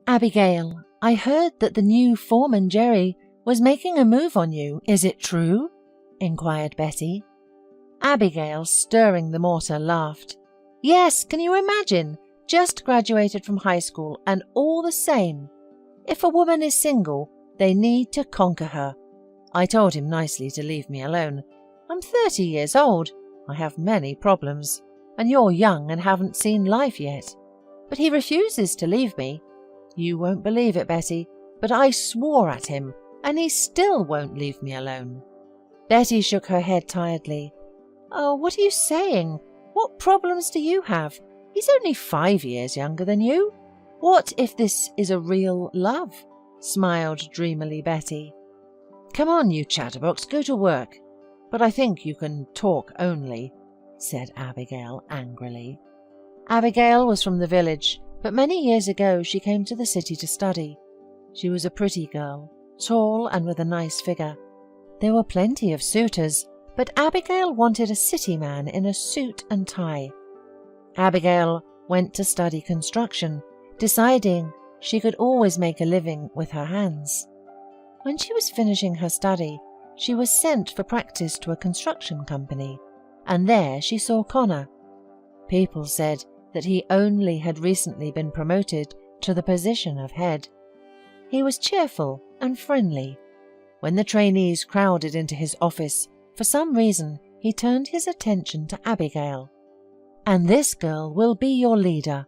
Abigail, I heard that the new foreman Jerry was making a move on you. Is it true? Inquired Betty. Abigail, stirring the mortar, laughed. Yes, can you imagine? Just graduated from high school and all the same. If a woman is single, they need to conquer her. I told him nicely to leave me alone. I'm 30 years old. I have many problems, and you're young and haven't seen life yet. But he refuses to leave me. You won't believe it, Betty, but I swore at him, and he still won't leave me alone. Betty shook her head tiredly. Oh, what are you saying? What problems do you have? He's only 5 years younger than you. What if this is a real love? Smiled dreamily Betty. Come on, you chatterbox, go to work. But I think you can talk only, said Abigail angrily. Abigail was from the village, but many years ago she came to the city to study. She was a pretty girl, tall and with a nice figure. There were plenty of suitors, but Abigail wanted a city man in a suit and tie. Abigail went to study construction, deciding she could always make a living with her hands. When she was finishing her study, she was sent for practice to a construction company, and there she saw Connor. People said that he only had recently been promoted to the position of head. He was cheerful and friendly. When the trainees crowded into his office, for some reason he turned his attention to Abigail. And this girl will be your leader.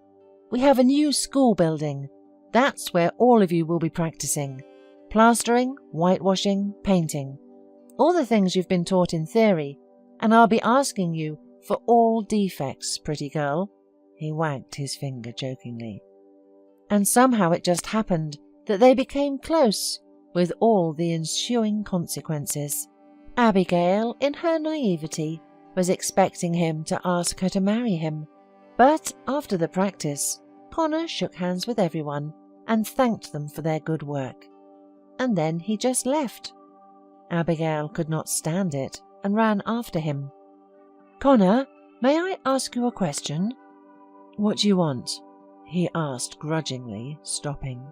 We have a new school building. That's where all of you will be practicing. Plastering, whitewashing, painting. All the things you've been taught in theory, and I'll be asking you for all defects, pretty girl. He wagged his finger jokingly. And somehow it just happened that they became close, with all the ensuing consequences. Abigail, in her naivety, was expecting him to ask her to marry him. But after the practice, Connor shook hands with everyone and thanked them for their good work. And then he just left. Abigail could not stand it and ran after him. Connor, may I ask you a question? What do you want? He asked grudgingly, stopping.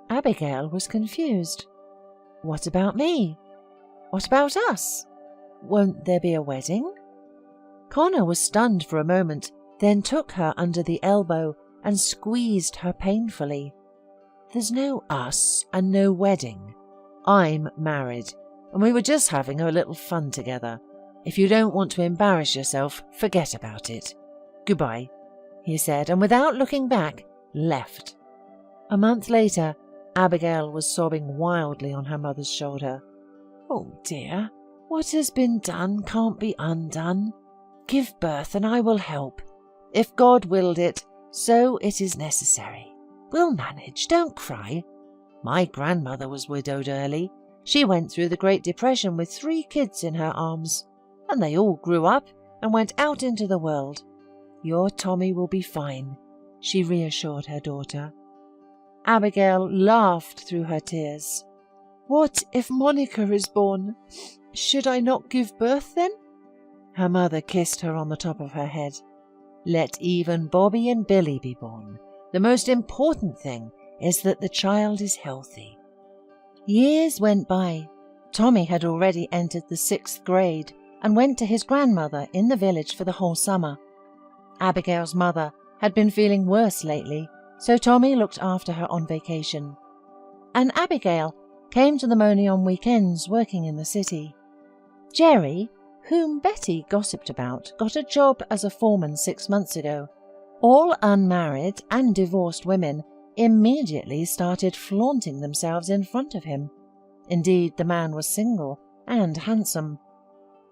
Abigail was confused. What about me? What about us? Won't there be a wedding? Connor was stunned for a moment, then took her under the elbow and squeezed her painfully. There's no us and no wedding. I'm married, and we were just having a little fun together. If you don't want to embarrass yourself, forget about it. Goodbye, he said, and without looking back, left. A month later, Abigail was sobbing wildly on her mother's shoulder. Oh dear, what has been done can't be undone. Give birth and I will help. If God willed it, so it is necessary. We'll manage, don't cry. My grandmother was widowed early. She went through the Great Depression with 3 kids in her arms, and they all grew up and went out into the world. Your Tommy will be fine, she reassured her daughter. Abigail laughed through her tears. What if Monica is born? Should I not give birth then? Her mother kissed her on the top of her head. Let even Bobby and Billy be born. The most important thing is that the child is healthy. Years went by. Tommy had already entered the 6th grade and went to his grandmother in the village for the whole summer. Abigail's mother had been feeling worse lately, so Tommy looked after her on vacation. And Abigail came to the Moni on weekends working in the city. Jerry, whom Betty gossiped about, got a job as a foreman 6 months ago. All unmarried and divorced women immediately started flaunting themselves in front of him. Indeed, the man was single and handsome.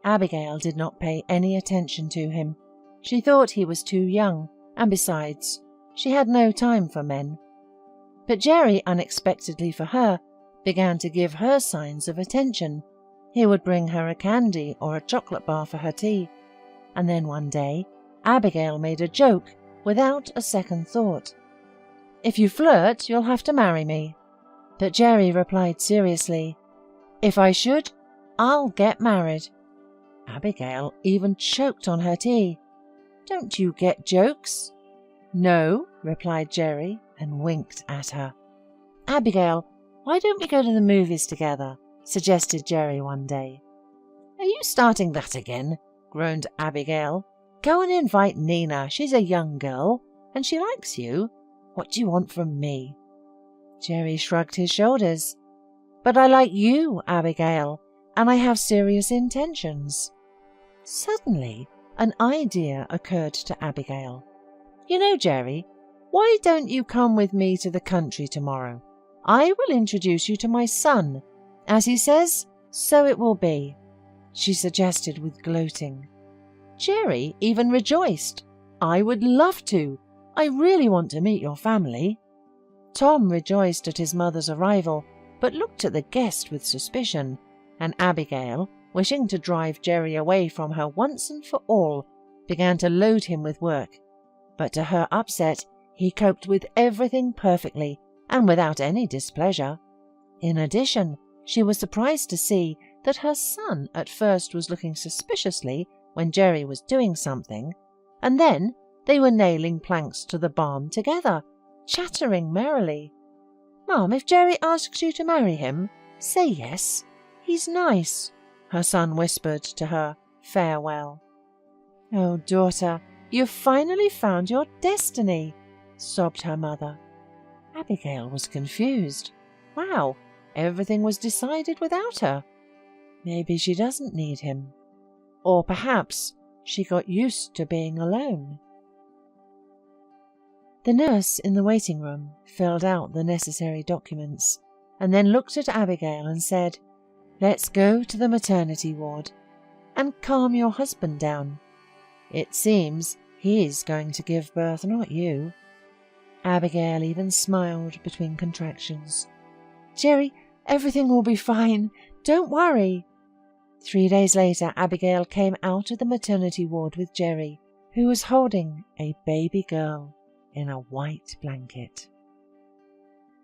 Abigail did not pay any attention to him. She thought he was too young, and besides, she had no time for men. But Jerry, unexpectedly for her, began to give her signs of attention. He would bring her a candy or a chocolate bar for her tea. And then one day, Abigail made a joke without a second thought. If you flirt, you'll have to marry me. But Jerry replied seriously, If I should, I'll get married. Abigail even choked on her tea. Don't you get jokes? No, replied Jerry and winked at her. Abigail, why don't we go to the movies together? Suggested Jerry one day. Are you starting that again? Groaned Abigail. Go and invite Nina. She's a young girl, and she likes you. What do you want from me? Jerry shrugged his shoulders. But I like you, Abigail, and I have serious intentions. Suddenly, an idea occurred to Abigail. You know, Jerry, why don't you come with me to the country tomorrow? I will introduce you to my son. As he says, so it will be, she suggested with gloating. Jerry even rejoiced. I would love to. I really want to meet your family. Tom rejoiced at his mother's arrival, but looked at the guest with suspicion, and Abigail, wishing to drive Jerry away from her once and for all, began to load him with work. But to her upset, he coped with everything perfectly and without any displeasure. In addition, she was surprised to see that her son at first was looking suspiciously when Jerry was doing something, and then they were nailing planks to the barn together, chattering merrily. Mum, if Jerry asks you to marry him, say yes. He's nice, her son whispered to her farewell. Oh, daughter, you've finally found your destiny, sobbed her mother. Abigail was confused. Wow, everything was decided without her. Maybe she doesn't need him. Or perhaps she got used to being alone. The nurse in the waiting room filled out the necessary documents and then looked at Abigail and said, Let's go to the maternity ward and calm your husband down. It seems he's going to give birth, not you. Abigail even smiled between contractions. Jerry, everything will be fine. Don't worry. 3 days later, Abigail came out of the maternity ward with Jerry, who was holding a baby girl in a white blanket.